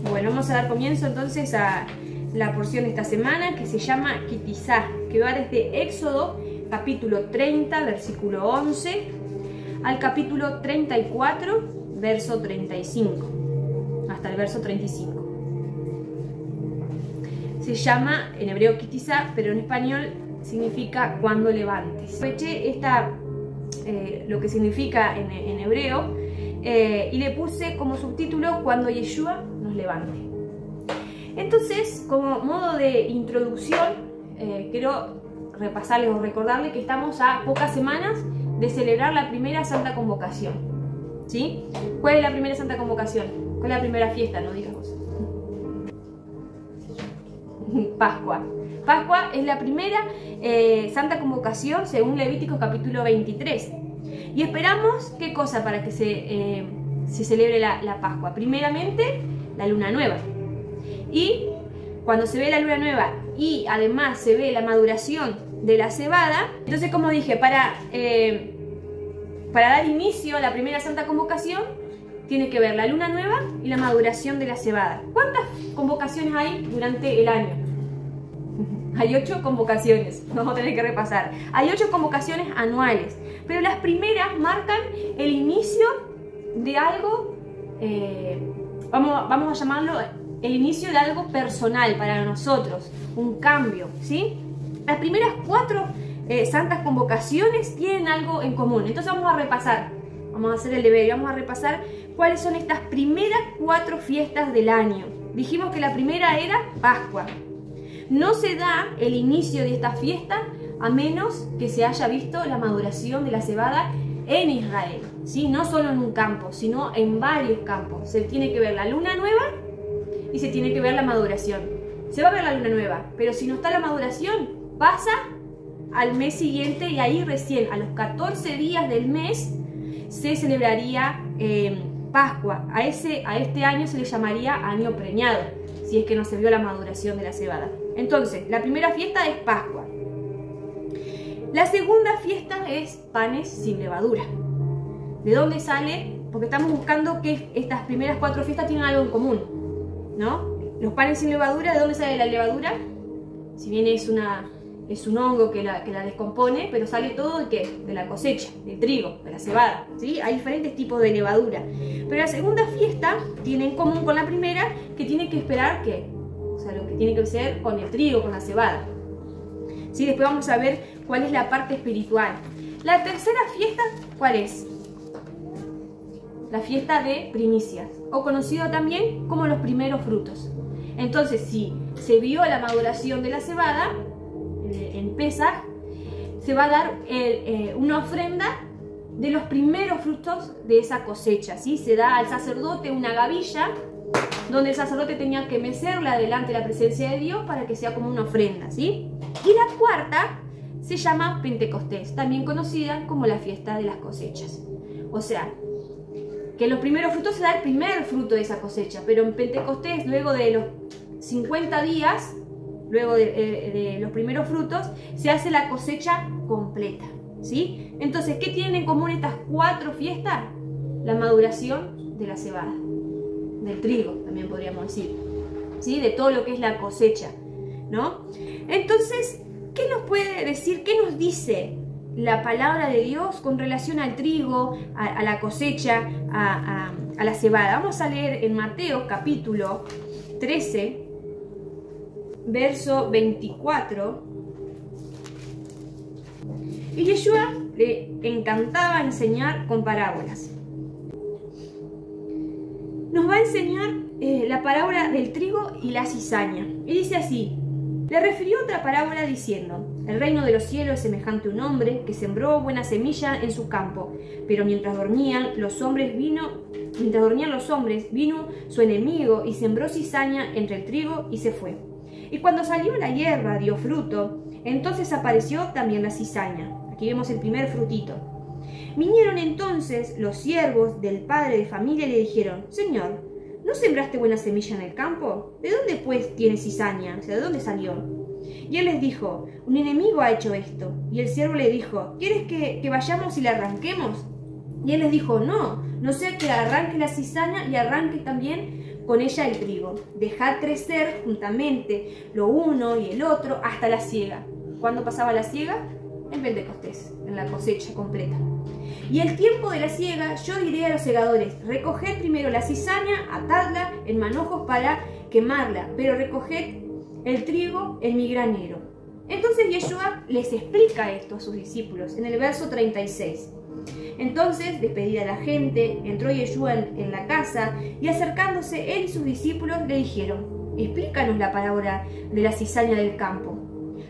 Bueno, vamos a dar comienzo entonces a la porción de esta semana que se llama Ki Tisa, que va desde Éxodo capítulo 30, versículo 11, al capítulo 34, verso 35, hasta el verso 35. Se llama en hebreo Ki Tisa, pero en español significa cuando levantes. Aproveché lo que significa en hebreo y le puse como subtítulo cuando Yeshua nos levante. Entonces, como modo de introducción, quiero repasarles o recordarles que estamos a pocas semanas de celebrar la primera Santa Convocación. ¿Sí? ¿Cuál es la primera Santa Convocación? ¿Cuál es la primera fiesta? No digas vos. Pascua. Pascua es la primera Santa Convocación según Levítico capítulo 23. Y esperamos, ¿qué cosa para que se celebre la Pascua? Primeramente, la luna nueva. Y cuando se ve la luna nueva y además se ve la maduración de la cebada, entonces, como dije, para dar inicio a la primera Santa Convocación, tiene que ver la luna nueva y la maduración de la cebada. ¿Cuántas convocaciones hay durante el año? Hay 8 convocaciones, vamos a tener que repasar. Hay 8 convocaciones anuales, pero las primeras marcan el inicio de algo, vamos a llamarlo el inicio de algo personal para nosotros, un cambio, ¿sí? Las primeras 4 santas convocaciones tienen algo en común, entonces vamos a repasar, vamos a hacer el deber y vamos a repasar cuáles son estas primeras 4 fiestas del año. Dijimos que la primera era Pascua. No se da el inicio de esta fiesta a menos que se haya visto la maduración de la cebada en Israel, ¿sí? No solo en un campo, sino en varios campos. Se tiene que ver la luna nueva y se tiene que ver la maduración. Se va a ver la luna nueva, pero si no está la maduración, pasa al mes siguiente y ahí recién, a los 14 días del mes, se celebraría Pascua. A este año se le llamaría año preñado, si es que no se vio la maduración de la cebada. Entonces, la primera fiesta es Pascua. La segunda fiesta es panes sin levadura. ¿De dónde sale? Porque estamos buscando que estas primeras 4 fiestas tienen algo en común, ¿no? Los panes sin levadura, ¿de dónde sale la levadura? Si bien es un hongo que la descompone, pero sale todo ¿de qué? De la cosecha, del trigo, de la cebada, ¿sí? Hay diferentes tipos de levadura. Pero la segunda fiesta tiene en común con la primera que tiene que esperar ¿qué? O sea, lo que tiene que ser con el trigo, con la cebada. ¿Sí? Después vamos a ver cuál es la parte espiritual. La tercera fiesta, ¿cuál es? La fiesta de primicias, o conocido también como los primeros frutos. Entonces, si se vio la maduración de la cebada, en Pesaj, se va a dar una ofrenda de los primeros frutos de esa cosecha, ¿sí? Se da al sacerdote una gavilla, donde el sacerdote tenía que mecerla delante de la presencia de Dios para que sea como una ofrenda, ¿sí? Y la cuarta se llama Pentecostés, también conocida como la fiesta de las cosechas. O sea, que los primeros frutos se da el primer fruto de esa cosecha, pero en Pentecostés, luego de los 50 días, luego de los primeros frutos, se hace la cosecha completa, ¿sí? Entonces, ¿qué tienen en común estas 4 fiestas? La maduración de la cebada, del trigo, también podríamos decir, ¿sí? De todo lo que es la cosecha, ¿no? Entonces, ¿qué nos puede decir, qué nos dice la palabra de Dios con relación al trigo, a la cosecha, a la cebada? Vamos a leer en Mateo capítulo 13, verso 24. Y Yeshua le encantaba enseñar con parábolas. Nos va a enseñar la parábola del trigo y la cizaña. Y dice así: le refirió otra parábola diciendo: el reino de los cielos es semejante a un hombre que sembró buena semilla en su campo, pero mientras dormían los hombres, vino su enemigo y sembró cizaña entre el trigo y se fue. Y cuando salió la hierba dio fruto, entonces apareció también la cizaña. Aquí vemos el primer frutito. Vinieron entonces los siervos del padre de familia y le dijeron: Señor, ¿no sembraste buena semilla en el campo? ¿De dónde pues tiene cizaña? O sea, ¿de dónde salió? Y él les dijo: un enemigo ha hecho esto. Y el siervo le dijo: ¿quieres que vayamos y le arranquemos? Y él les dijo, no sea que arranque la cizaña y arranque también con ella el trigo. Dejad crecer juntamente lo uno y el otro hasta la siega. ¿Cuándo pasaba la siega? En Pentecostés, en la cosecha completa. Y el tiempo de la siega, yo diré a los segadores, recoged primero la cizaña, atadla en manojos para quemarla, pero recoged el trigo en mi granero. Entonces Yeshua les explica esto a sus discípulos en el verso 36. Entonces, despedida la gente, entró Yeshua en la casa y acercándose él y sus discípulos le dijeron, explícanos la parábola de la cizaña del campo.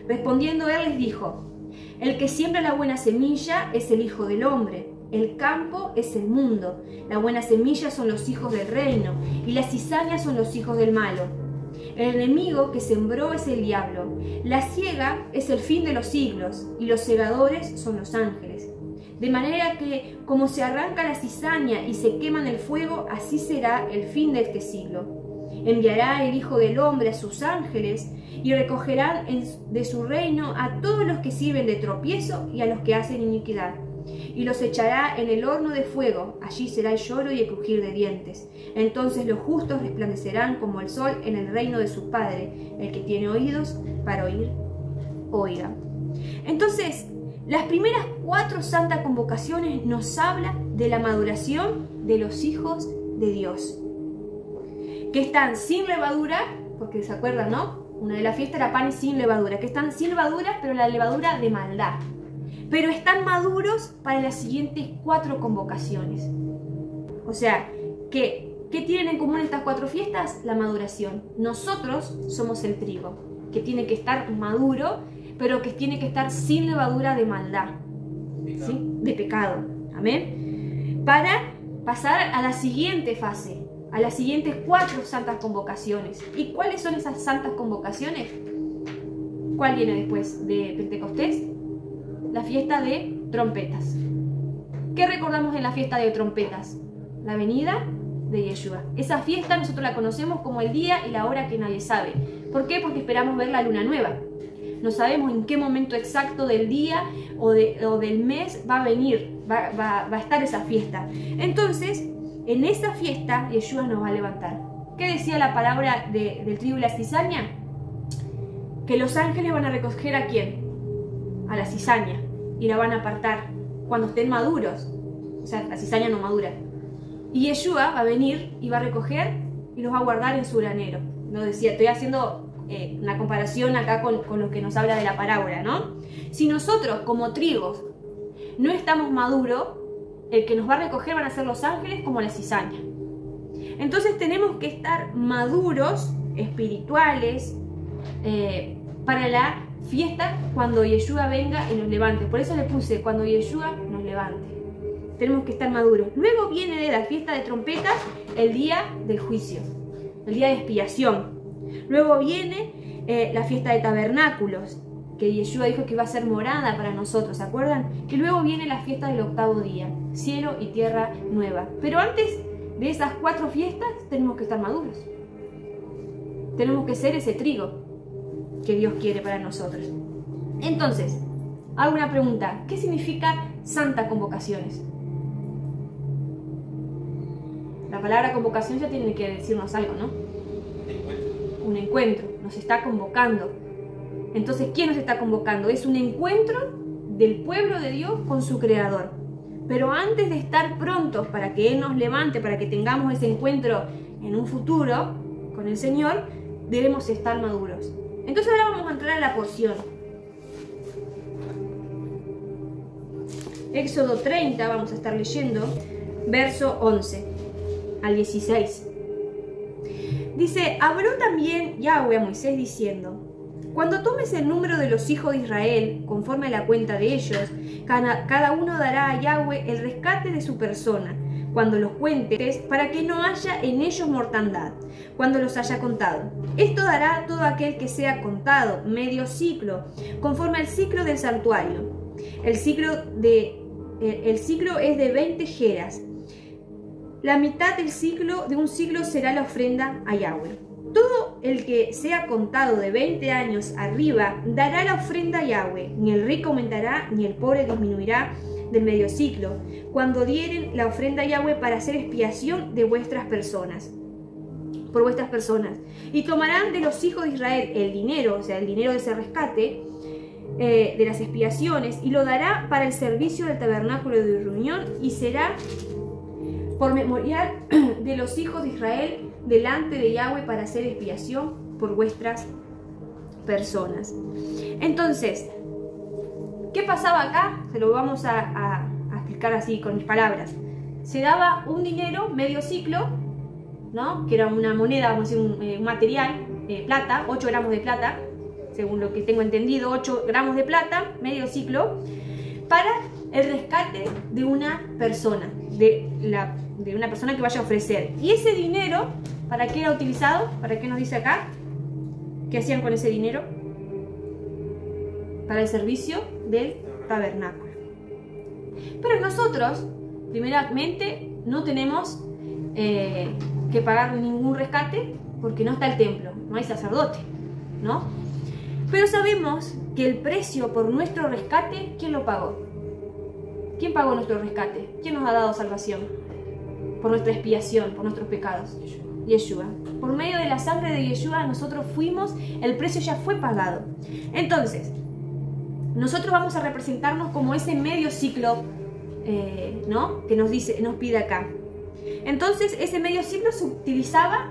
Respondiendo él les dijo, el que siembra la buena semilla es el Hijo del Hombre, el campo es el mundo, la buena semilla son los hijos del reino y la cizaña son los hijos del malo. El enemigo que sembró es el diablo, la siega es el fin de los siglos y los segadores son los ángeles. De manera que, como se arranca la cizaña y se quema en el fuego, así será el fin de este siglo. Enviará el Hijo del Hombre a sus ángeles y recogerán de su reino a todos los que sirven de tropiezo y a los que hacen iniquidad. Y los echará en el horno de fuego, allí será el lloro y el crujir de dientes. Entonces los justos resplandecerán como el sol en el reino de su Padre. El que tiene oídos para oír, oiga. Entonces, las primeras 4 santas convocaciones nos hablan de la maduración de los hijos de Dios, que están sin levadura, porque se acuerdan, ¿no? Una de las fiestas era panes sin levadura, que están sin levadura, pero la levadura de maldad. Pero están maduros para las siguientes 4 convocaciones. O sea, ¿qué tienen en común estas 4 fiestas? La maduración. Nosotros somos el trigo, que tiene que estar maduro, pero que tiene que estar sin levadura de maldad, ¿sí? De pecado. Amén. Para pasar a la siguiente fase, a las siguientes 4 santas convocaciones. ¿Y cuáles son esas santas convocaciones? ¿Cuál viene después de Pentecostés? La fiesta de trompetas. ¿Qué recordamos en la fiesta de trompetas? La venida de Yeshua. Esa fiesta nosotros la conocemos como el día y la hora que nadie sabe. ¿Por qué? Porque esperamos ver la luna nueva. No sabemos en qué momento exacto del día o del mes va a venir, va a estar esa fiesta. Entonces, en esa fiesta, Yeshua nos va a levantar. ¿Qué decía la palabra del trigo y la cizaña? Que los ángeles van a recoger ¿a quién? A la cizaña. Y la van a apartar cuando estén maduros. O sea, la cizaña no madura. Y Yeshua va a venir y va a recoger y los va a guardar en su granero. No decía, estoy haciendo una comparación acá con lo que nos habla de la parábola, ¿no? Si nosotros, como trigos, no estamos maduros, el que nos va a recoger van a ser los ángeles como la cizaña. Entonces tenemos que estar maduros, espirituales, para la fiesta cuando Yeshua venga y nos levante. Por eso le puse, cuando Yeshua nos levante. Tenemos que estar maduros. Luego viene de la fiesta de trompetas el día del juicio, el día de expiación. Luego viene la fiesta de tabernáculos, que Yeshua dijo que iba a ser morada para nosotros, ¿se acuerdan? Y luego viene la fiesta del 8º día, cielo y tierra nueva. Pero antes de esas 4 fiestas tenemos que estar maduros. Tenemos que ser ese trigo que Dios quiere para nosotros. Entonces, hago una pregunta. ¿Qué significa Santa Convocaciones? La palabra convocación ya tiene que decirnos algo, ¿no? Un encuentro. Nos está convocando. Entonces, ¿quién nos está convocando? Es un encuentro del pueblo de Dios con su Creador. Pero antes de estar prontos para que Él nos levante, para que tengamos ese encuentro en un futuro con el Señor, debemos estar maduros. Entonces ahora vamos a entrar a la porción. Éxodo 30, vamos a estar leyendo, verso 11 al 16. Dice, habló también Yahweh a Moisés diciendo, cuando tomes el número de los hijos de Israel, conforme a la cuenta de ellos, cada uno dará a Yahweh el rescate de su persona, cuando los cuentes, para que no haya en ellos mortandad, cuando los haya contado. Esto dará a todo aquel que sea contado, medio ciclo, conforme al ciclo del santuario. El ciclo es de 20 jeras. La mitad de un ciclo será la ofrenda a Yahweh. Todo el que sea contado de 20 años arriba dará la ofrenda a Yahweh. Ni el rico aumentará, ni el pobre disminuirá del medio ciclo, cuando dieren la ofrenda a Yahweh para hacer expiación de vuestras personas, por vuestras personas. Y tomarán de los hijos de Israel el dinero, o sea, el dinero de ese rescate, de las expiaciones, y lo dará para el servicio del tabernáculo de reunión, y será por memorial de los hijos de Israel delante de Yahweh para hacer expiación por vuestras personas. Entonces, ¿qué pasaba acá? Se lo vamos a explicar así con mis palabras. Se daba un dinero medio ciclo, ¿no? Que era una moneda, vamos a decir, un material, plata, 8 gramos de plata, según lo que tengo entendido, 8 gramos de plata, medio ciclo, para el rescate de una persona, de una persona que vaya a ofrecer. Y ese dinero, ¿para qué era utilizado? ¿Para qué nos dice acá? ¿Qué hacían con ese dinero? Para el servicio del tabernáculo. Pero nosotros, primeramente, no tenemos que pagar ningún rescate porque no está el templo, no hay sacerdote, ¿no? Pero sabemos que el precio por nuestro rescate, ¿quién lo pagó? ¿Quién pagó nuestro rescate? ¿Quién nos ha dado salvación? Por nuestra expiación, por nuestros pecados. Yeshua. Por medio de la sangre de Yeshua nosotros fuimos, el precio ya fue pagado. Entonces, nosotros vamos a representarnos como ese medio ciclo, ¿no? Que nos pide acá. Entonces, ese medio ciclo se utilizaba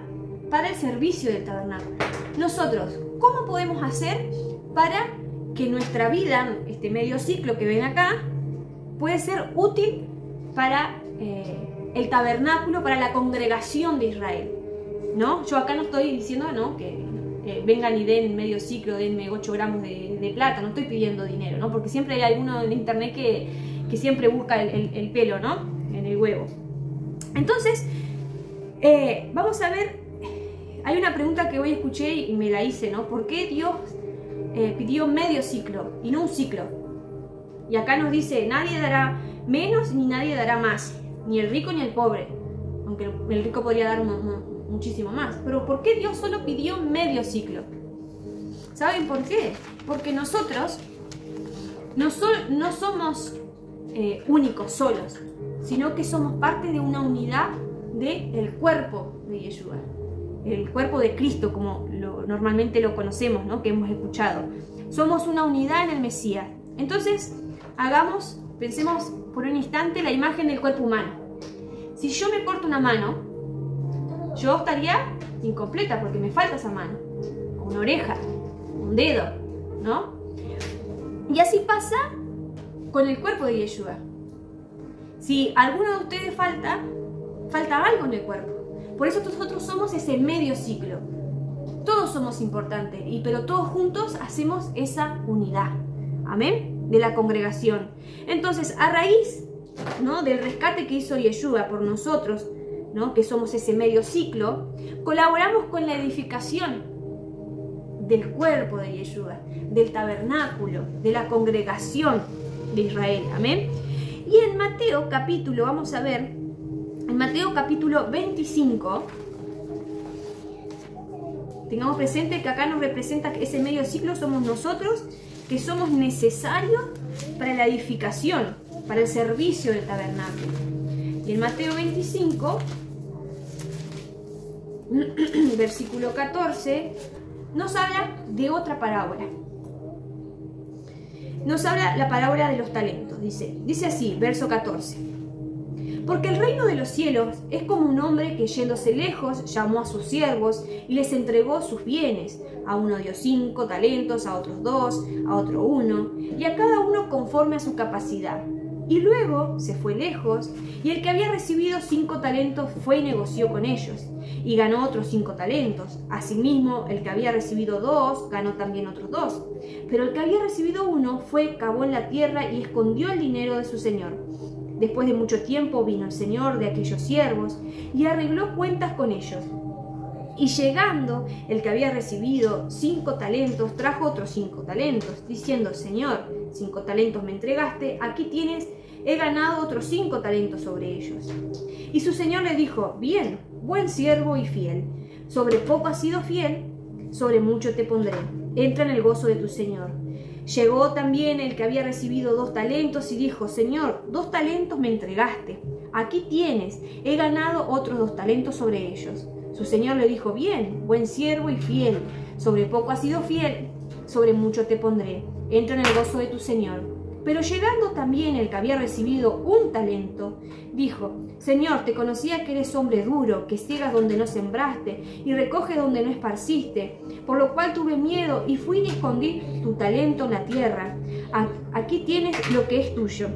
para el servicio del tabernáculo. Nosotros, ¿cómo podemos hacer para que nuestra vida, este medio ciclo que ven acá, puede ser útil para el tabernáculo, para la congregación de Israel? ¿No? Yo acá no estoy diciendo, ¿no?, que vengan y den medio ciclo, denme 8 gramos de plata, no estoy pidiendo dinero, ¿no? Porque siempre hay alguno en internet que siempre busca el pelo, ¿no?, en el huevo. Entonces, vamos a ver, hay una pregunta que hoy escuché y me la hice, ¿no? ¿Por qué Dios pidió medio ciclo y no un ciclo? Y acá nos dice, nadie dará menos ni nadie dará más, ni el rico ni el pobre, aunque el rico podría dar muchísimo más. Pero ¿por qué Dios solo pidió medio ciclo? ¿Saben por qué? Porque nosotros no somos únicos, solos, sino que somos parte de una unidad del cuerpo de Yeshua, el cuerpo de Cristo, como normalmente lo conocemos, ¿no?, que hemos escuchado. Somos una unidad en el Mesías. Entonces, pensemos por un instante la imagen del cuerpo humano. Si yo me corto una mano, yo estaría incompleta porque me falta esa mano, una oreja, un dedo, ¿no? Y así pasa con el cuerpo de Yeshua. Si alguno de ustedes falta algo en el cuerpo. Por eso nosotros somos ese medio ciclo. Todos somos importantes, pero todos juntos hacemos esa unidad. Amén, de la congregación. Entonces, a raíz, ¿no?, del rescate que hizo Yeshua por nosotros, ¿no?, que somos ese medio ciclo, colaboramos con la edificación del cuerpo de Yeshua, del tabernáculo, de la congregación de Israel. Amén. Y en Mateo capítulo, vamos a ver, en Mateo capítulo 25, tengamos presente que acá nos representa que ese medio ciclo somos nosotros, que somos necesarios para la edificación, para el servicio del tabernáculo. Y en Mateo 25, versículo 14, nos habla de otra parábola. Nos habla la parábola de los talentos. Dice así, verso 14. Porque el reino de los cielos es como un hombre que, yéndose lejos, llamó a sus siervos y les entregó sus bienes. A uno dio 5 talentos, a otros 2, a otro 1, y a cada uno conforme a su capacidad. Y luego se fue lejos, y el que había recibido 5 talentos fue y negoció con ellos, y ganó otros 5 talentos. Asimismo, el que había recibido 2, ganó también otros 2. Pero el que había recibido 1 fue, cavó en la tierra y escondió el dinero de su señor. Después de mucho tiempo vino el señor de aquellos siervos y arregló cuentas con ellos. Y llegando el que había recibido 5 talentos, trajo otros 5 talentos, diciendo: Señor, 5 talentos me entregaste, aquí tienes, he ganado otros 5 talentos sobre ellos. Y su señor le dijo: Bien, buen siervo y fiel, sobre poco has sido fiel, sobre mucho te pondré, entra en el gozo de tu señor. Llegó también el que había recibido 2 talentos y dijo: Señor, 2 talentos me entregaste. Aquí tienes, he ganado otros 2 talentos sobre ellos. Su señor le dijo: Bien, buen siervo y fiel. Sobre poco has sido fiel, sobre mucho te pondré. Entra en el gozo de tu señor. Pero llegando también el que había recibido 1 talento, dijo: Señor, te conocía que eres hombre duro, que ciegas donde no sembraste y recoges donde no esparciste, por lo cual tuve miedo y fui y escondí tu talento en la tierra. Aquí tienes lo que es tuyo.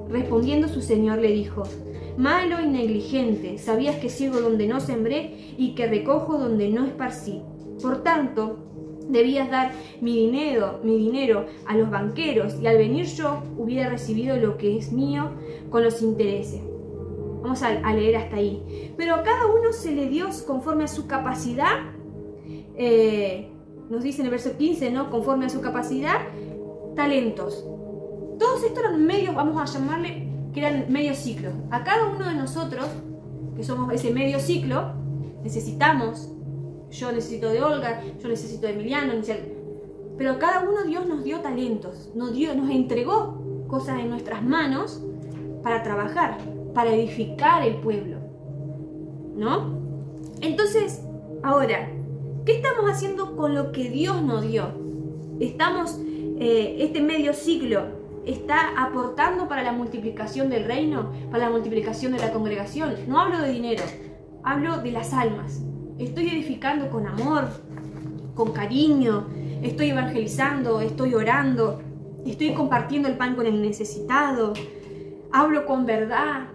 Respondiendo su señor le dijo: Malo y negligente, sabías que ciego donde no sembré y que recojo donde no esparcí. Por tanto, debías dar mi dinero a los banqueros, y al venir yo hubiera recibido lo que es mío con los intereses. Vamos a leer hasta ahí. Pero a cada uno se le dio conforme a su capacidad, nos dice en el verso 15, ¿no? Conforme a su capacidad, talentos. Todos estos eran medios, vamos a llamarle, que eran medio ciclos. A cada uno de nosotros, que somos ese medio ciclo, necesitamos. Yo necesito de Olga, yo necesito de Emiliano, pero cada uno Dios nos dio talentos, nos entregó cosas en nuestras manos para trabajar, para edificar el pueblo, ¿no? Entonces, ahora, ¿qué estamos haciendo con lo que Dios nos dio? Este medio ciclo está aportando para la multiplicación del reino, para la multiplicación de la congregación. No hablo de dinero, hablo de las almas. Estoy edificando con amor, con cariño, estoy evangelizando, estoy orando, estoy compartiendo el pan con el necesitado, hablo con verdad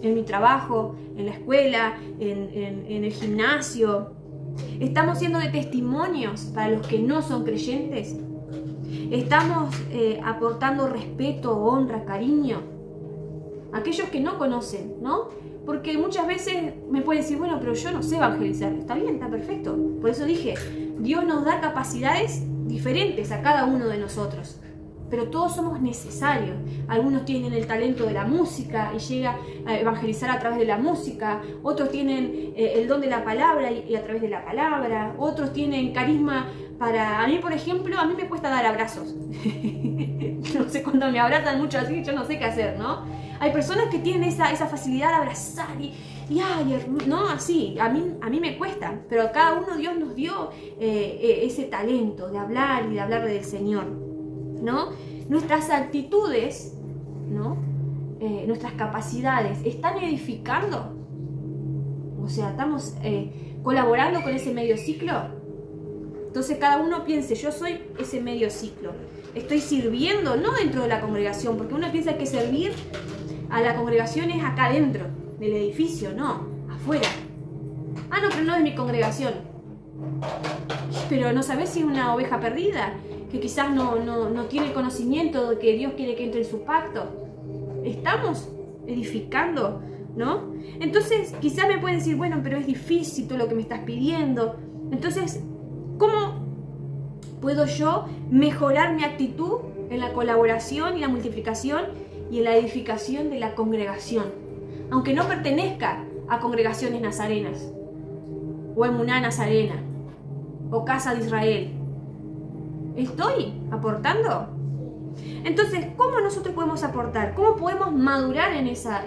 en mi trabajo, en la escuela, en el gimnasio. Estamos siendo de testimonios para los que no son creyentes. Estamos aportando respeto, honra, cariño a aquellos que no conocen, ¿no? Porque muchas veces me pueden decir: bueno, pero yo no sé evangelizar. Está bien, está perfecto. Por eso dije, Dios nos da capacidades diferentes a cada uno de nosotros. Pero todos somos necesarios. Algunos tienen el talento de la música y llega a evangelizar a través de la música. Otros tienen el don de la palabra y a través de la palabra. Otros tienen carisma para... A mí, por ejemplo, a mí me cuesta dar abrazos. No sé, cuando me abrazan mucho así, yo no sé qué hacer, ¿no? Hay personas que tienen esa facilidad de abrazar ¿no? Así, a mí me cuesta, pero a cada uno Dios nos dio ese talento de hablar y de hablarle del Señor, ¿no? Nuestras actitudes, ¿no? Nuestras capacidades, ¿están edificando? O sea, ¿estamos colaborando con ese medio ciclo? Entonces cada uno piense: yo soy ese medio ciclo. Estoy sirviendo, no dentro de la congregación, porque uno piensa que servir a la congregación es acá dentro del edificio, no, afuera. Ah, no, pero no es mi congregación. Pero no sabes si es una oveja perdida, que quizás no tiene conocimiento de que Dios quiere que entre en su pacto. Estamos edificando, ¿no? Entonces quizás me pueden decir: bueno, pero es difícil todo lo que me estás pidiendo. Entonces, ¿cómo puedo yo mejorar mi actitud en la colaboración y la multiplicación y en la edificación de la congregación? Aunque no pertenezca a congregaciones nazarenas, o Emuná Nazarena, o Casa de Israel, ¿estoy aportando? Entonces, ¿cómo nosotros podemos aportar? ¿Cómo podemos madurar en esa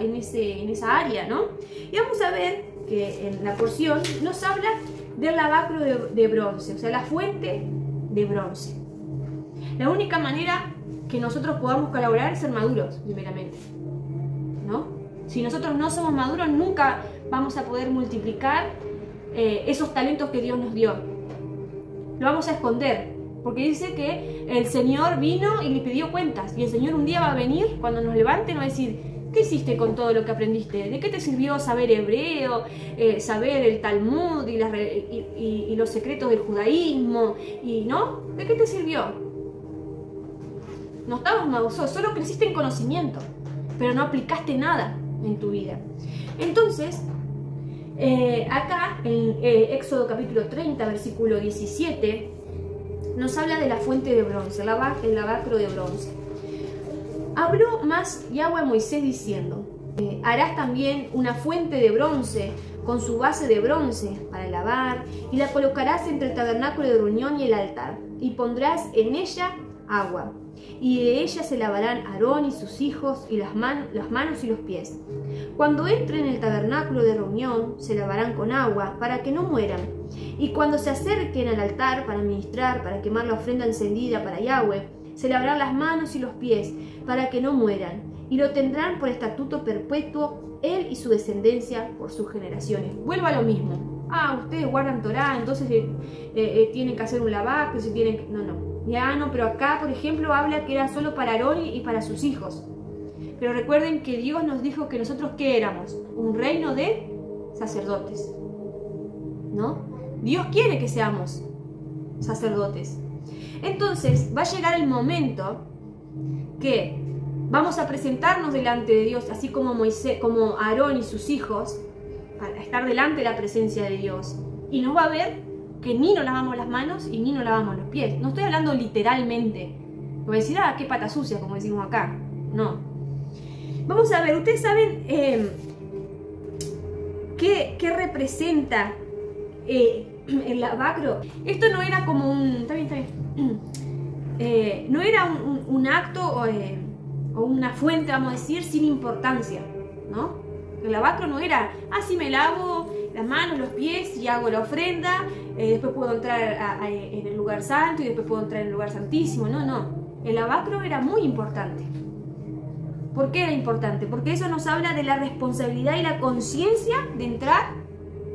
área, ¿no? Y vamos a ver que en la porción nos habla del lavacro de bronce, o sea, la fuente de bronce. La única manera que nosotros podamos colaborar es ser maduros, primeramente, ¿no? Si nosotros no somos maduros, nunca vamos a poder multiplicar esos talentos que Dios nos dio. Lo vamos a esconder, porque dice que el Señor vino y le pidió cuentas, y el Señor un día va a venir, cuando nos levante, nos va a decir: ¿qué hiciste con todo lo que aprendiste? ¿De qué te sirvió saber hebreo, saber el Talmud y los secretos del judaísmo? ¿No? ¿De qué te sirvió? No estabas maduros, solo creciste en conocimiento, pero no aplicaste nada en tu vida. Entonces, acá en Éxodo capítulo 30, versículo 17, nos habla de la fuente de bronce, el lavacro de bronce. Habló más Yahweh a Moisés diciendo: harás también una fuente de bronce con su base de bronce para lavar, y la colocarás entre el tabernáculo de reunión y el altar, y pondrás en ella agua, y de ella se lavarán Aarón y sus hijos y las manos y los pies. Cuando entren en el tabernáculo de reunión, se lavarán con agua para que no mueran. Y cuando se acerquen al altar para ministrar, para quemar la ofrenda encendida para Yahweh, se lavarán las manos y los pies para que no mueran. Y lo tendrán por estatuto perpetuo, él y su descendencia por sus generaciones. Vuelvo a lo mismo. Ustedes guardan Torá, entonces tienen que hacer un lavacro, no, pero acá, por ejemplo, habla que era solo para Aarón y para sus hijos. Pero recuerden que Dios nos dijo que nosotros, ¿qué éramos? Un reino de sacerdotes, ¿no? Dios quiere que seamos sacerdotes. Entonces, va a llegar el momento que vamos a presentarnos delante de Dios, así como Moisés, como Aarón y sus hijos, para estar delante de la presencia de Dios. Y nos va a ver que ni nos lavamos las manos y ni nos lavamos los pies. No estoy hablando literalmente. Voy a decir, qué pata sucia, como decimos acá. No. Vamos a ver, ustedes saben qué representa el lavacro. Esto no era como un... Está bien. No era un acto o una fuente, vamos a decir, sin importancia, ¿no? El lavacro no era, sí me lavo las manos, los pies y hago la ofrenda, después puedo entrar en el lugar santo y después puedo entrar en el lugar santísimo. No. El lavacro era muy importante. ¿Por qué era importante? Porque eso nos habla de la responsabilidad y la conciencia de entrar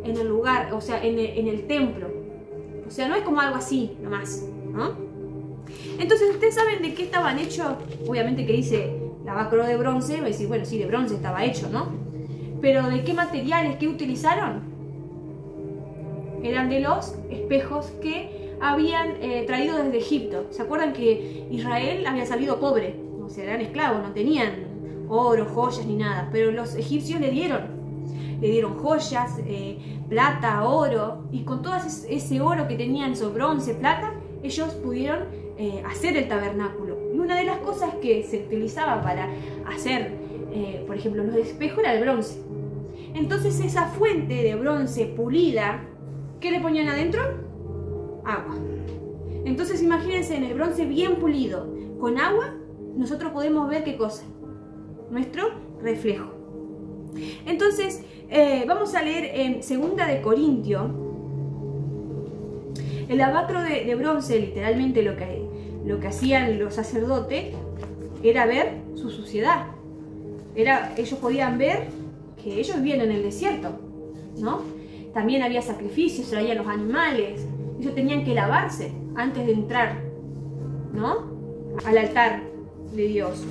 en el lugar, o sea, en el templo. O sea, no es como algo así nomás, ¿no? Entonces, ¿ustedes saben de qué estaban hechos? Obviamente que dice lavacro de bronce, va a decir, bueno, sí, de bronce estaba hecho, ¿no? Pero ¿de qué materiales, qué utilizaron? Eran de los espejos que habían traído desde Egipto. ¿Se acuerdan que Israel había salido pobre? O sea, eran esclavos, no tenían oro, joyas ni nada. Pero los egipcios le dieron joyas, plata, oro. Y con todo ese oro que tenían, eso, bronce, plata, ellos pudieron hacer el tabernáculo. Y una de las cosas que se utilizaba para hacer, por ejemplo, los espejos era el bronce. Entonces esa fuente de bronce pulida, ¿qué le ponían adentro? Agua. Entonces imagínense, en el bronce bien pulido, con agua, nosotros podemos ver ¿qué cosa? Nuestro reflejo. Entonces, vamos a leer en 2 de Corintios. El lavacro de bronce, literalmente lo que hacían los sacerdotes, era ver su suciedad. Ellos podían ver que ellos vivían en el desierto, ¿no? También había sacrificios, traían los animales. Ellos tenían que lavarse antes de entrar, ¿no? Al altar de Dios.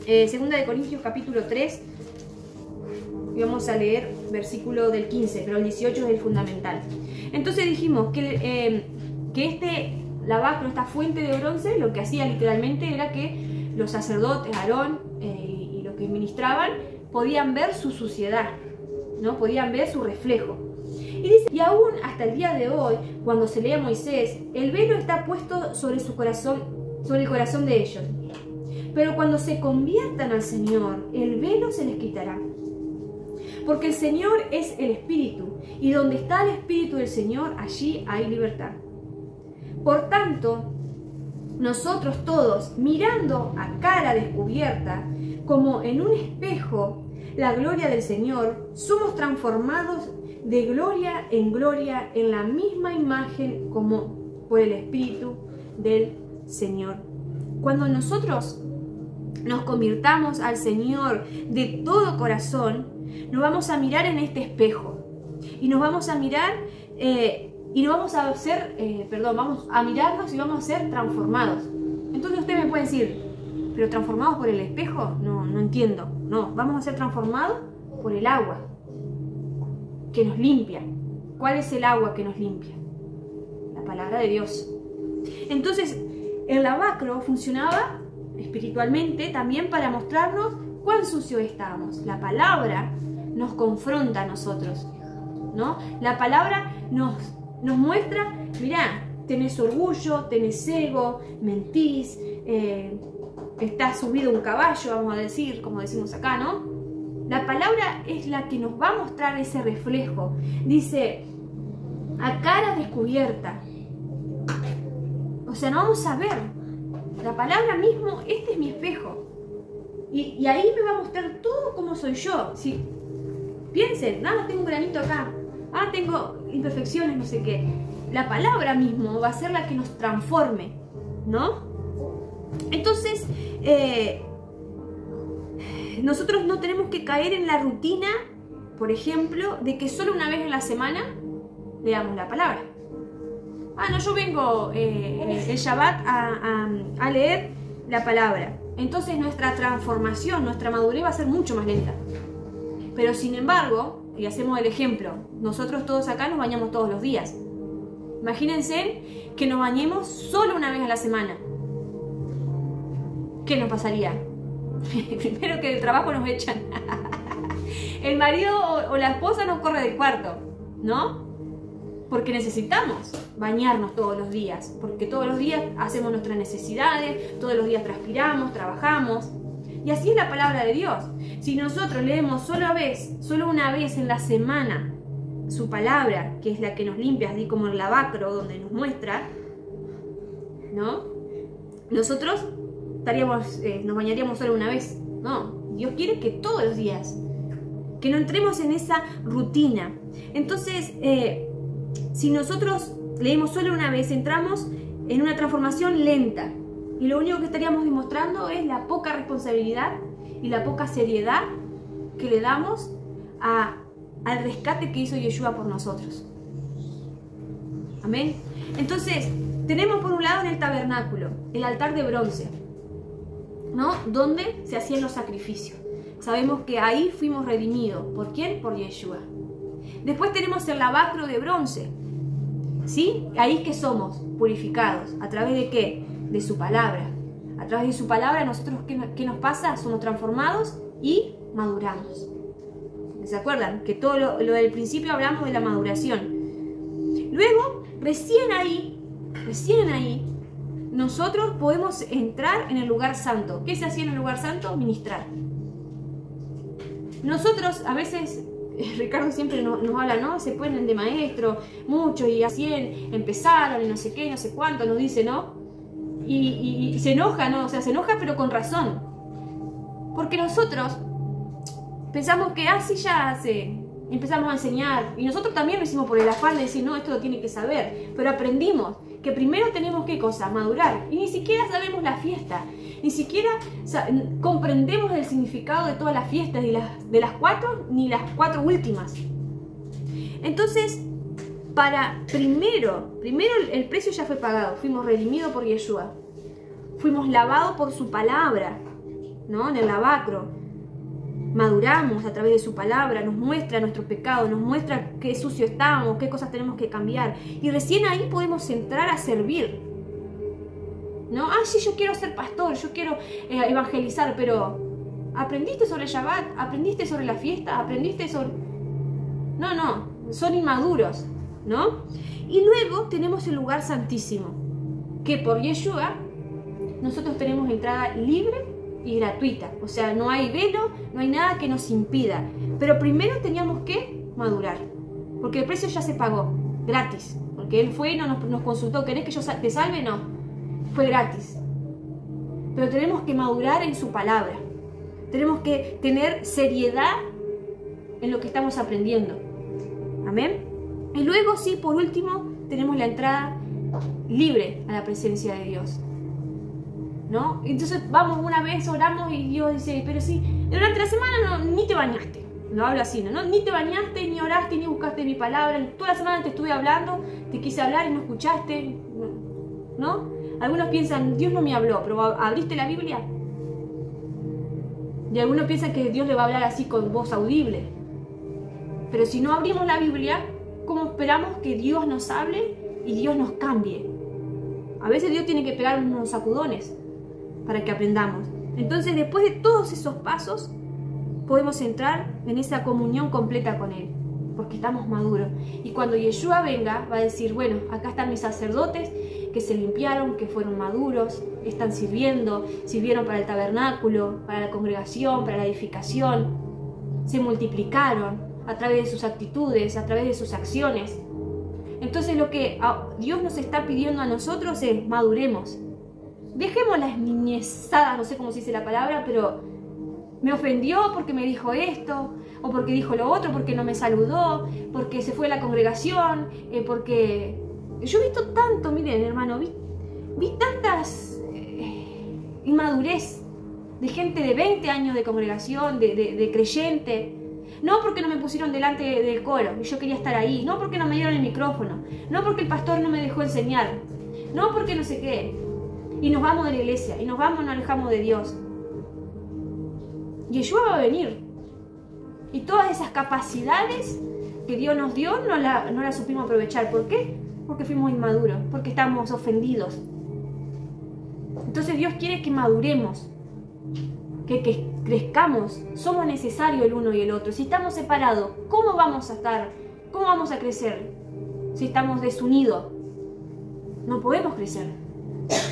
2 de Corintios capítulo 3, y vamos a leer versículo del 15, pero el 18 es el fundamental. Entonces dijimos que este lavacro, esta fuente de bronce, lo que hacía literalmente era que los sacerdotes, Aarón y los que ministraban, podían ver su suciedad, ¿no? Podían ver su reflejo. Y dice, y aún hasta el día de hoy, cuando se lee a Moisés, el velo está puesto sobre su corazón, sobre el corazón de ellos. Pero cuando se conviertan al Señor, el velo se les quitará. Porque el Señor es el Espíritu, y donde está el Espíritu del Señor, allí hay libertad. Por tanto, nosotros todos, mirando a cara descubierta, como en un espejo, la gloria del Señor, somos transformados de gloria en la misma imagen como por el Espíritu del Señor. Cuando nosotros nos convirtamos al Señor de todo corazón, nos vamos a mirar en este espejo y nos vamos a mirar y nos vamos a hacer, vamos a mirarnos y vamos a ser transformados. Entonces ustedes me pueden decir, ¿pero transformados por el espejo? No entiendo. No, vamos a ser transformados por el agua que nos limpia. ¿Cuál es el agua que nos limpia? La palabra de Dios. Entonces, el lavacro funcionaba espiritualmente también para mostrarnos cuán sucios estábamos. La palabra nos confronta a nosotros, ¿no? La palabra nos muestra, mirá, tenés orgullo, tenés ego, mentís, estás subido a un caballo, vamos a decir, como decimos acá, ¿no? La palabra es la que nos va a mostrar ese reflejo. Dice, a cara descubierta. O sea, no vamos a ver La palabra mismo, este es mi espejo. Y ahí me va a mostrar todo cómo soy yo. Si piensen, tengo un granito acá, tengo imperfecciones, no sé qué. La palabra mismo va a ser la que nos transforme, ¿no? Entonces, nosotros no tenemos que caer en la rutina, por ejemplo, de que solo una vez en la semana leamos la palabra. Yo vengo el Shabbat a leer la palabra. Entonces nuestra transformación, nuestra madurez va a ser mucho más lenta. Pero sin embargo, y hacemos el ejemplo, nosotros todos acá nos bañamos todos los días. Imagínense que nos bañemos solo una vez a la semana. ¿Qué nos pasaría? Primero que del trabajo nos echan. El marido o la esposa nos corre del cuarto, ¿no? Porque necesitamos bañarnos todos los días, porque todos los días hacemos nuestras necesidades, todos los días transpiramos, trabajamos. Y así es la palabra de Dios. Si nosotros leemos solo una vez en la semana su palabra, que es la que nos limpia, así como el lavacro donde nos muestra, ¿no? Nosotros nos bañaríamos solo una vez. No, Dios quiere que todos los días, que no entremos en esa rutina. Entonces, si nosotros leemos solo una vez, entramos en una transformación lenta. Y lo único que estaríamos demostrando es la poca responsabilidad y la poca seriedad que le damos al rescate que hizo Yeshua por nosotros. Amén. Entonces, tenemos por un lado en el tabernáculo el altar de bronce, ¿no? Donde se hacían los sacrificios. Sabemos que ahí fuimos redimidos. ¿Por quién? Por Yeshua. Después tenemos el lavacro de bronce, ¿sí? Ahí que somos purificados. ¿A través de qué? De su palabra. A través de su palabra nosotros, ¿qué nos pasa? Somos transformados y maduramos. ¿Se acuerdan? Que todo lo del principio hablamos de la maduración. Luego, recién ahí, nosotros podemos entrar en el lugar santo. ¿Qué se hacía en el lugar santo? Ministrar. Nosotros a veces, Ricardo siempre nos habla, ¿no? Se ponen de maestro, mucho, y así empezaron, y no sé qué, no sé cuánto, nos dice, ¿no? Y se enoja, ¿no? O sea, se enoja pero con razón. Porque nosotros pensamos que así ya empezamos a enseñar. Y nosotros también lo hicimos por el afán de decir, no, esto lo tiene que saber. Pero aprendimos que primero tenemos, ¿qué cosa? Madurar. Y ni siquiera sabemos la fiesta. Ni siquiera comprendemos el significado de todas las fiestas, de las 4, ni las 4 últimas. Entonces, primero el precio ya fue pagado. Fuimos redimidos por Yeshua. Fuimos lavados por su palabra, ¿no? En el lavacro. Maduramos a través de su palabra, nos muestra nuestro pecado, nos muestra qué sucio estamos, qué cosas tenemos que cambiar. Y recién ahí podemos entrar a servir, ¿no? Sí, yo quiero ser pastor, yo quiero evangelizar, pero ¿aprendiste sobre Shabbat? ¿Aprendiste sobre la fiesta? ¿Aprendiste sobre...? No, son inmaduros, ¿no? Y luego tenemos el lugar santísimo, que por Yeshua nosotros tenemos entrada libre y gratuita. O sea, no hay velo, no hay nada que nos impida. Pero primero teníamos que madurar, porque el precio ya se pagó, gratis. Porque Él fue y nos consultó, ¿querés que yo te salve? No, fue gratis. Pero tenemos que madurar en su palabra. Tenemos que tener seriedad en lo que estamos aprendiendo. Amén. Y luego, sí, por último, tenemos la entrada libre a la presencia de Dios, ¿no? Entonces vamos una vez, oramos y Dios dice, pero sí, durante la semana ni te bañaste. Lo hablo así, ¿no? Ni te bañaste, ni oraste, ni buscaste mi palabra. Toda la semana te estuve hablando, te quise hablar y no escuchaste, ¿no? Algunos piensan, Dios no me habló, pero ¿abriste la Biblia? Y algunos piensan que Dios le va a hablar así con voz audible. Pero si no abrimos la Biblia, ¿cómo esperamos que Dios nos hable y Dios nos cambie? A veces Dios tiene que pegar unos sacudones para que aprendamos. Entonces, después de todos esos pasos, podemos entrar en esa comunión completa con Él, porque estamos maduros. Y cuando Yeshua venga, va a decir, bueno, acá están mis sacerdotes que se limpiaron, que fueron maduros, están sirvieron para el tabernáculo, para la congregación, para la edificación, se multiplicaron a través de sus actitudes, a través de sus acciones. Entonces lo que Dios nos está pidiendo a nosotros es maduremos, Dejemos las niñezadas, no sé cómo se dice la palabra, pero me ofendió porque me dijo esto, o porque dijo lo otro, porque no me saludó, porque se fue a la congregación, porque... Yo he visto tanto, miren hermano, vi tantas inmadurez de gente de 20 años de congregación, de creyente. No porque no me pusieron delante del coro y yo quería estar ahí, no porque no me dieron el micrófono, no porque el pastor no me dejó enseñar, no porque no sé qué. Y nos vamos de la iglesia, y nos alejamos de Dios. Yeshua va a venir. Y todas esas capacidades que Dios nos dio no las supimos aprovechar. ¿Por qué? Porque fuimos inmaduros, porque estamos ofendidos. Entonces Dios quiere que maduremos, que crezcamos. Somos necesarios el uno y el otro. Si estamos separados, ¿cómo vamos a estar? ¿Cómo vamos a crecer? Si estamos desunidos, no podemos crecer.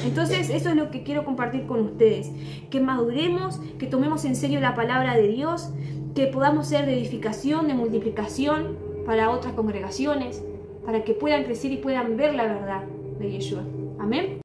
Entonces eso es lo que quiero compartir con ustedes, que maduremos, que tomemos en serio la palabra de Dios, que podamos ser de edificación, de multiplicación para otras congregaciones, para que puedan crecer y puedan ver la verdad de Yeshua. Amén.